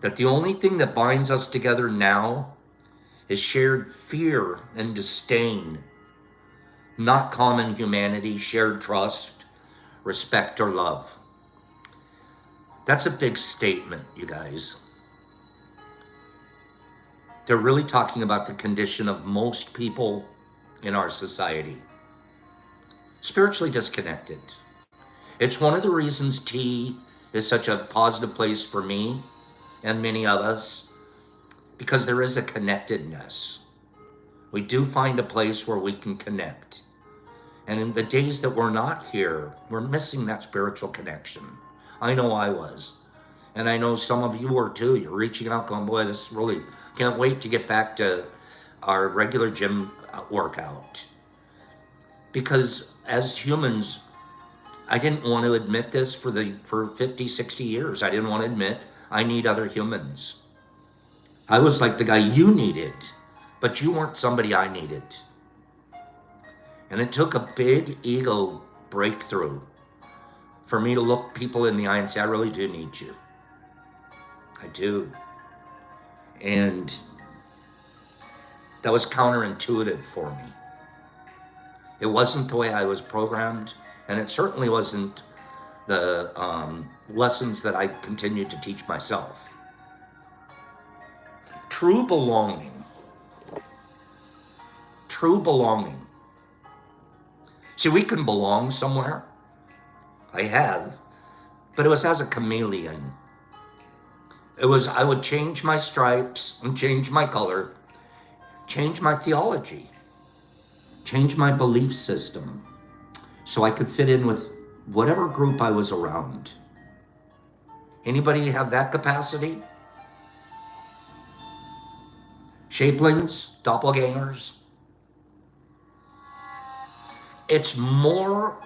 that the only thing that binds us together now is shared fear and disdain, not common humanity, shared trust, respect, or love. That's a big statement, you guys. They're really talking about the condition of most people in our society. Spiritually disconnected. It's one of the reasons tea is such a positive place for me and many of us, because there is a connectedness. We do find a place where we can connect. And in the days that we're not here, we're missing that spiritual connection. I know I was. And I know some of you are too. You're reaching out going, boy, this really, can't wait to get back to our regular gym workout. Because as humans, I didn't want to admit this for 50, 60 years. I didn't want to admit I need other humans. I was like the guy you needed, but you weren't somebody I needed. And it took a big ego breakthrough for me to look people in the eye and say, I really do need you. I do. And that was counterintuitive for me. It wasn't the way I was programmed, and it certainly wasn't the lessons that I continued to teach myself. True belonging. True belonging. See, we can belong somewhere. I have, but it was as a chameleon. It was, I would change my stripes and change my color, change my theology, change my belief system so I could fit in with whatever group I was around. Anybody have that capacity? Shapelings, doppelgangers. It's more,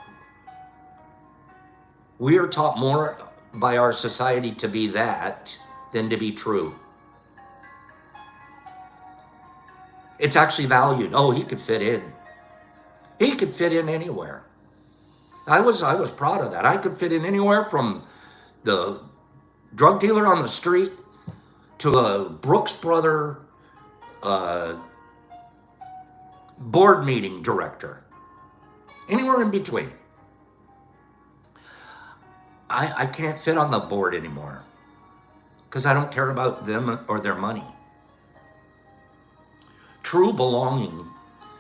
we are taught more by our society to be that than to be true. It's actually valued. Oh, he could fit in. He could fit in anywhere. I was proud of that. I could fit in anywhere from the drug dealer on the street to a Brooks Brother board meeting director. Anywhere in between. I can't fit on the board anymore because I don't care about them or their money. True belonging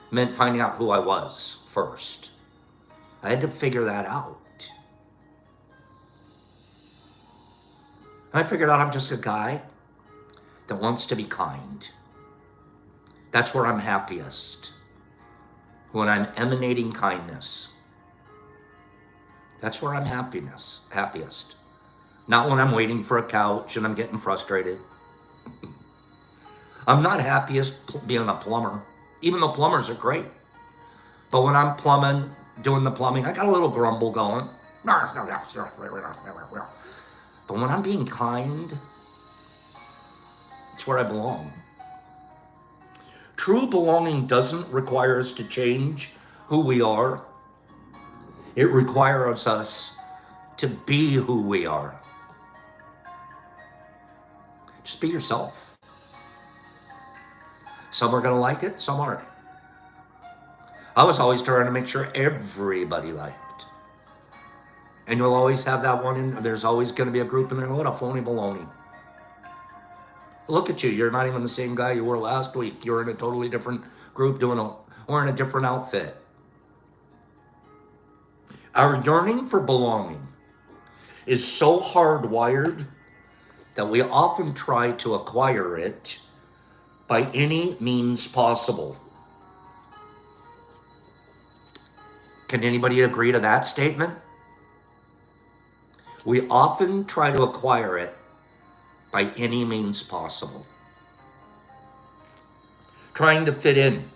meant finding out who I was first. I had to figure that out. And I figured out I'm just a guy that wants to be kind. That's where I'm happiest. When I'm emanating kindness. That's where I'm happiest. Not when I'm waiting for a couch and I'm getting frustrated. I'm not happiest being a plumber, even though plumbers are great. But when I'm plumbing, doing the plumbing, I got a little grumble going. But when I'm being kind, it's where I belong. True belonging doesn't require us to change who we are. It requires us to be who we are. Just be yourself. Some are going to like it, some aren't. I was always trying to make sure everybody liked. And you'll always have that one there's always going to be a group in there, what a phony baloney. Look at you, you're not even the same guy you were last week. You're in a totally different group wearing a different outfit. Our yearning for belonging is so hardwired that we often try to acquire it by any means possible. Can anybody agree to that statement? We often try to acquire it by any means possible. Trying to fit in,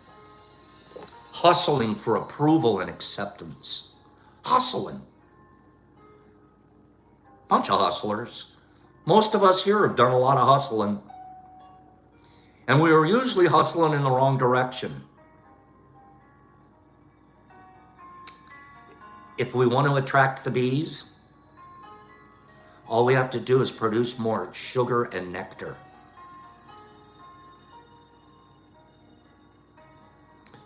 hustling for approval and acceptance. Hustling. Bunch of hustlers. Most of us here have done a lot of hustling. And we are usually hustling in the wrong direction. If we want to attract the bees, all we have to do is produce more sugar and nectar.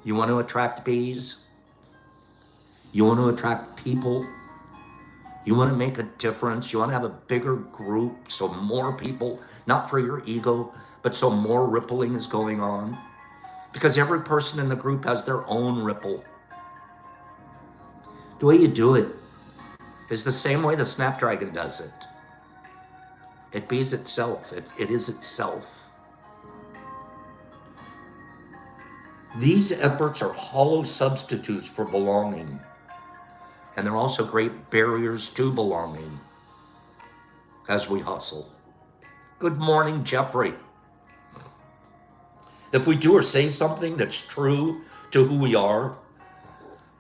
You want to attract bees? You want to attract people? You want to make a difference? You want to have a bigger group so more people, not for your ego, but so more rippling is going on? Because every person in the group has their own ripple. The way you do it is the same way the snapdragon does it. It bees itself. It is itself. These efforts are hollow substitutes for belonging, and they're also great barriers to belonging as we hustle. Good morning, Jeffrey. If we do or say something that's true to who we are,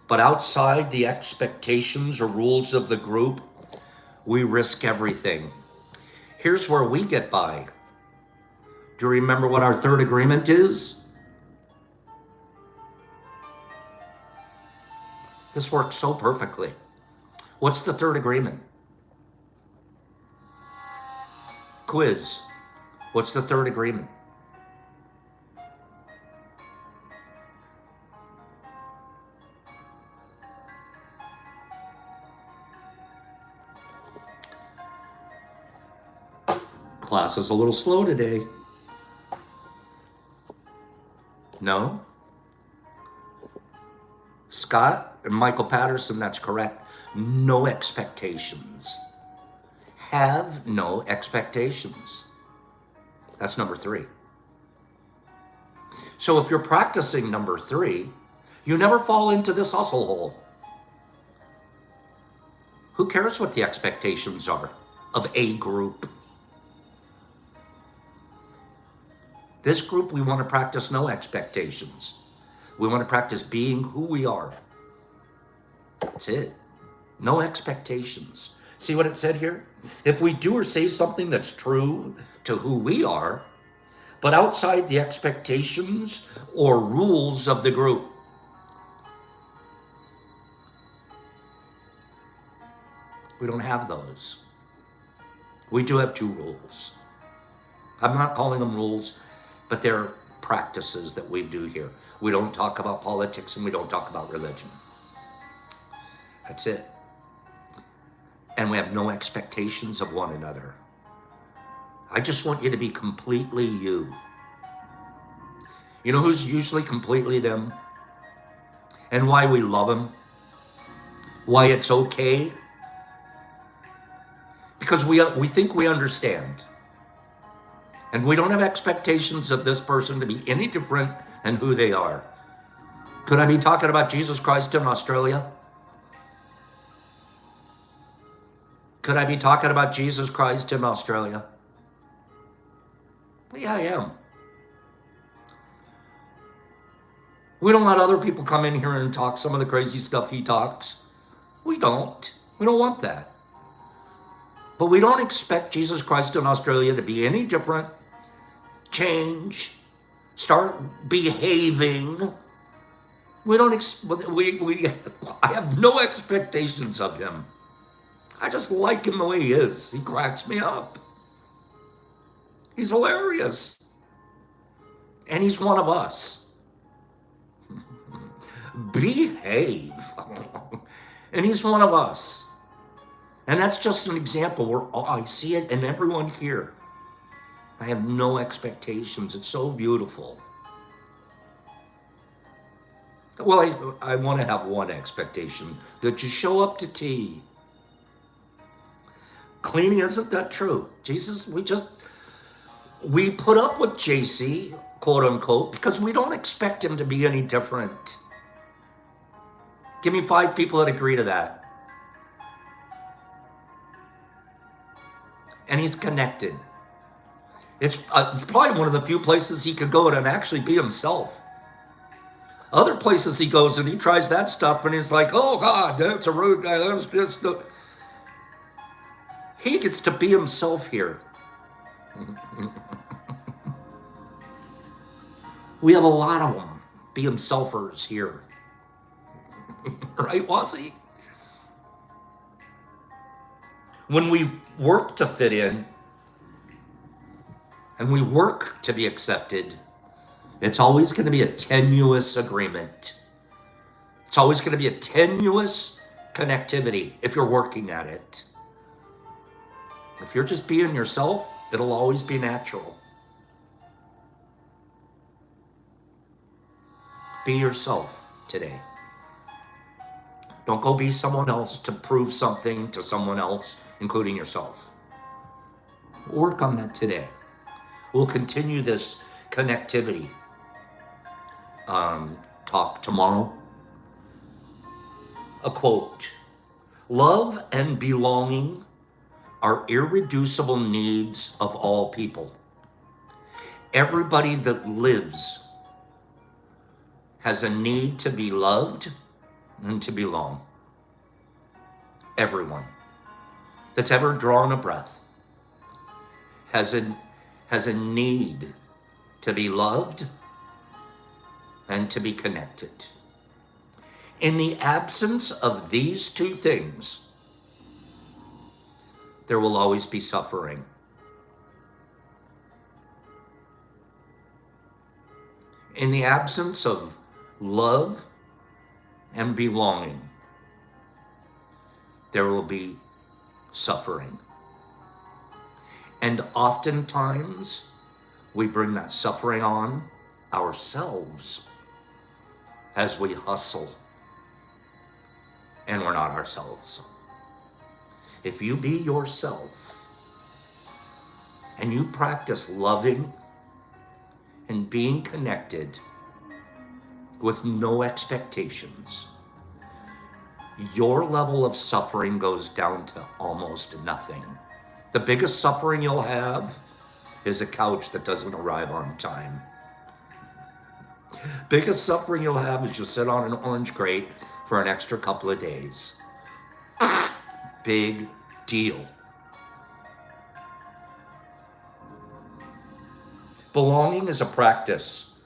but outside the expectations or rules of the group, we risk everything. Here's where we get by. Do you remember what our third agreement is? This works so perfectly. What's the third agreement? Quiz. What's the third agreement? Class is a little slow today. No? Scott and Michael Patterson, that's correct. No expectations. Have no expectations. That's number 3. So if you're practicing number 3, you never fall into this hustle hole. Who cares what the expectations are of a group? This group, we want to practice no expectations. We want to practice being who we are. That's it. No expectations. See what it said here? If we do or say something that's true to who we are, but outside the expectations or rules of the group, we don't have those. We do have 2 rules. I'm not calling them rules, but they're practices that we do here. We don't talk about politics and we don't talk about religion. That's it. And we have no expectations of one another. I just want you to be completely you. You know who's usually completely them? And why we love them? Why it's okay? Because we think we understand. And we don't have expectations of this person to be any different than who they are. Could I be talking about Jesus Christ in Australia? Could I be talking about Jesus Christ in Australia? Yeah, I am. We don't let other people come in here and talk some of the crazy stuff he talks. We don't. We don't want that. But we don't expect Jesus Christ in Australia to be any different, change, start behaving. We don't. I have no expectations of him. I just like him the way he is. He cracks me up. He's hilarious. And he's one of us. Behave. And he's one of us. And that's just an example where I see it in everyone here. I have no expectations. It's so beautiful. Well, I want to have one expectation, that you show up to tea. Cleaning, isn't that true? Jesus, we put up with JC, quote unquote, because we don't expect him to be any different. Give me 5 people that agree to that. and he's connected. It's probably one of the few places he could go and actually be himself. Other places he goes and he tries that stuff and he's like, oh God, that's a rude guy. That's just no. He gets to be himself here. We have a lot of them, be himselfers here. Right, Wazzy? When we work to fit in and we work to be accepted, it's always going to be a tenuous agreement. It's always going to be a tenuous connectivity if you're working at it. If you're just being yourself, it'll always be natural. Be yourself today. Don't go be someone else to prove something to someone else, including yourself. Work on that today. We'll continue this connectivity talk tomorrow. A quote: love and belonging are irreducible needs of all people. Everybody that lives has a need to be loved and to belong. Everyone that's ever drawn a breath has a need to be loved and to be connected. In the absence of these two things, there will always be suffering. In the absence of love and belonging, there will be suffering. And oftentimes, we bring that suffering on ourselves as we hustle, and we're not ourselves. If you be yourself and you practice loving and being connected with no expectations, your level of suffering goes down to almost nothing. The biggest suffering you'll have is a couch that doesn't arrive on time. Biggest suffering you'll have is you'll sit on an orange crate for an extra couple of days. Big deal. Belonging is a practice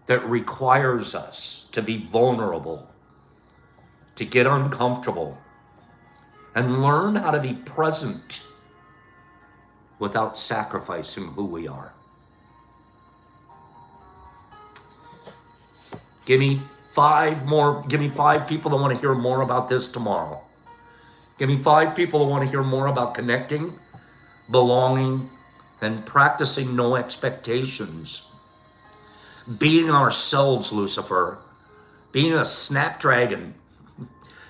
that requires us to be vulnerable, to get uncomfortable, and learn how to be present without sacrificing who we are. Give me five people that want to hear more about this tomorrow. Give me 5 people that want to hear more about connecting, belonging, and practicing no expectations. Being ourselves, Lucifer. Being a snapdragon.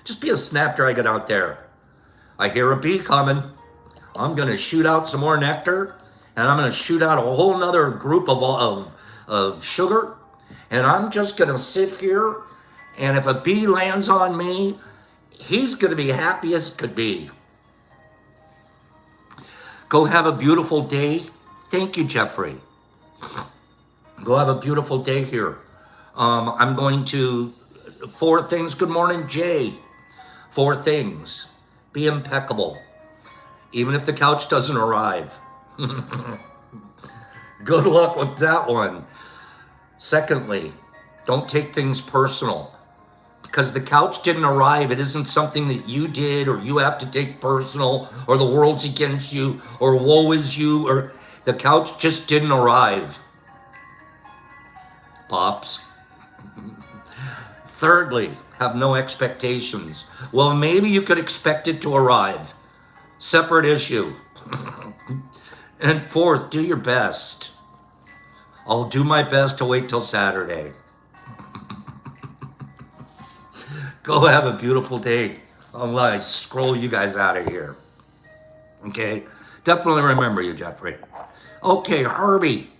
Just be a snapdragon out there. I hear a bee coming. I'm going to shoot out some more nectar, and I'm going to shoot out a whole nother group of sugar, and I'm just going to sit here, and if a bee lands on me, he's going to be happy as could be. Go have a beautiful day. Thank you, Jeffrey. Go have a beautiful day here. I'm going to 4 things. Good morning, Jay. 4 things. Be impeccable. Even if the couch doesn't arrive. Good luck with that one. Secondly, don't take things personal. Because the couch didn't arrive, it isn't something that you did or you have to take personal or the world's against you or woe is you or the couch just didn't arrive. Pops. Thirdly, have no expectations. Well, maybe you could expect it to arrive. Separate issue. And fourth, do your best. I'll do my best to wait till Saturday. Go have a beautiful day. I'll scroll you guys out of here. Okay? Definitely remember you, Jeffrey. Okay, Herbie.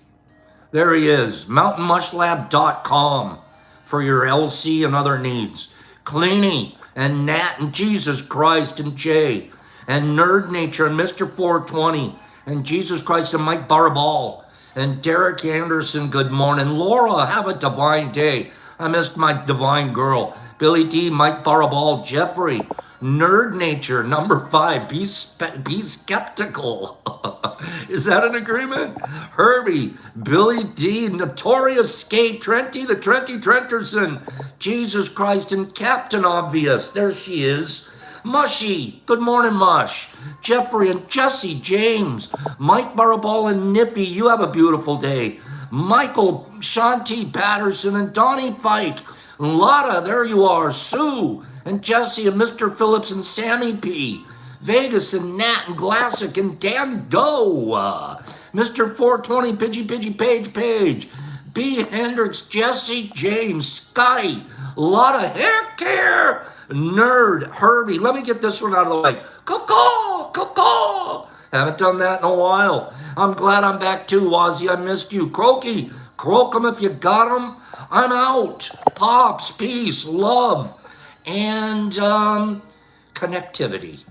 There he is. MountainMushLab.com for your LC and other needs. Cleanie and Nat and Jesus Christ and Jay and Nerd Nature, and Mr. 420, and Jesus Christ, and Mike Barabal, and Derek Anderson, good morning. Laura, have a divine day. I missed my divine girl. Billy D, Mike Barabal, Jeffrey, Nerd Nature, number 5, be skeptical. Is that an agreement? Herbie, Billy D, Notorious Skate, Trenty, the Trenty Trenterson, Jesus Christ, and Captain Obvious. There she is. Mushy, good morning, Mush. Jeffrey and Jesse, James, Mike Barabal and Nippy, you have a beautiful day. Michael, Shanti Patterson, and Donnie Fike. Lotta, there you are. Sue, and Jesse, and Mr. Phillips, and Sammy P. Vegas, and Nat, and Glassic, and Dan Doe. Mr. 420, Pidgey, Page. B. Hendricks, Jesse, James, Scotty, Lotta, Hair Care, Nerd, Herbie. Let me get this one out of the way. Caw. Haven't done that in a while. I'm glad I'm back too, Wazzy. I missed you. Croaky, croak 'em if you got 'em. I'm out. Pops, peace, love, and connectivity.